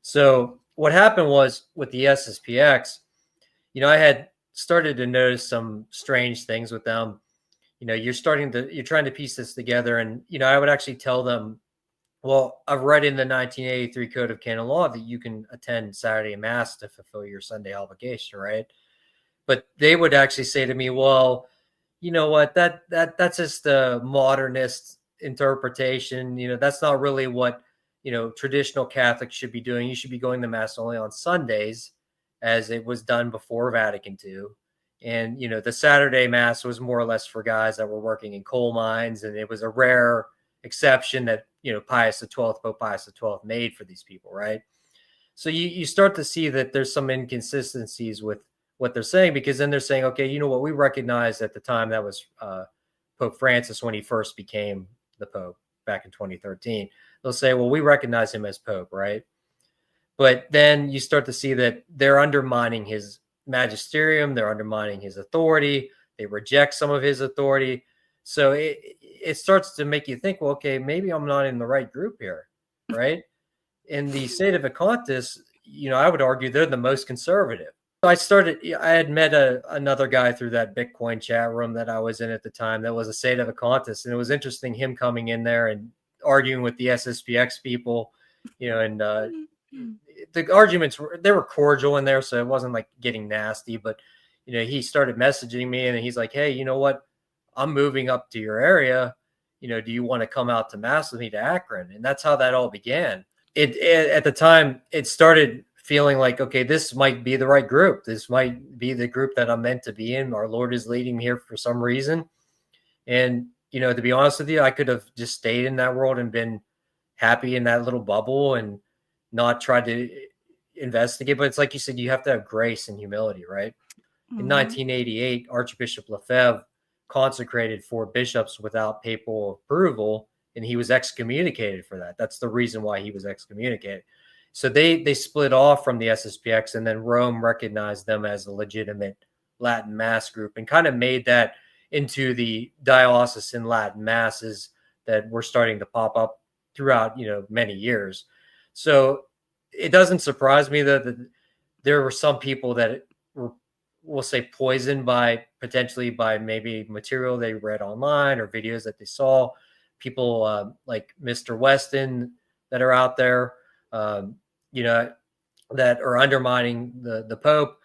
So what happened was with the SSPX, I had started to notice some strange things with them. You're trying to piece this together, and I would actually tell them, well, I've read in the 1983 Code of Canon Law that you can attend Saturday Mass to fulfill your Sunday obligation, right? But they would actually say to me, well, you know what, that's just a modernist interpretation. That's not really what, traditional Catholics should be doing. You should be going to Mass only on Sundays, as it was done before Vatican II. And, the Saturday Mass was more or less for guys that were working in coal mines. And it was a rare exception that, Pope Pius XII made for these people, right? So you start to see that there's some inconsistencies with what they're saying, because then they're saying, okay, what we recognized at the time, that was Pope Francis when he first became the Pope back in 2013. They'll say, well, we recognize him as Pope, right? But then you start to see that they're undermining his magisterium, they're undermining his authority, they reject some of his authority. So it starts to make you think, well, okay, maybe I'm not in the right group here, right? In the Sedevacantists, I would argue they're the most conservative. I had met another guy through that Bitcoin chat room that I was in at the time that was a Sedevacantist, and it was interesting him coming in there and arguing with the SSPX people, and the arguments were cordial in there, so it wasn't like getting nasty. But he started messaging me, and he's like, "Hey, you know what? I'm moving up to your area. Do you want to come out to Mass with me to Akron?" And that's how that all began. It at the time, it started feeling like, okay, this might be the right group. This might be the group that I'm meant to be in. Our Lord is leading me here for some reason. And, to be honest with you, I could have just stayed in that world and been happy in that little bubble and not tried to investigate. But it's like you said, you have to have grace and humility, right? In 1988, Archbishop Lefebvre consecrated 4 bishops without papal approval, and he was excommunicated for that. That's the reason why he was excommunicated. So they split off from the SSPX, and then Rome recognized them as a legitimate Latin Mass group and kind of made that into the diocesan Latin Masses that were starting to pop up throughout, many years. So it doesn't surprise me that there were some people that were, we'll say, poisoned potentially by maybe material they read online or videos that they saw. People like Mr. Weston that are out there, that are undermining the Pope.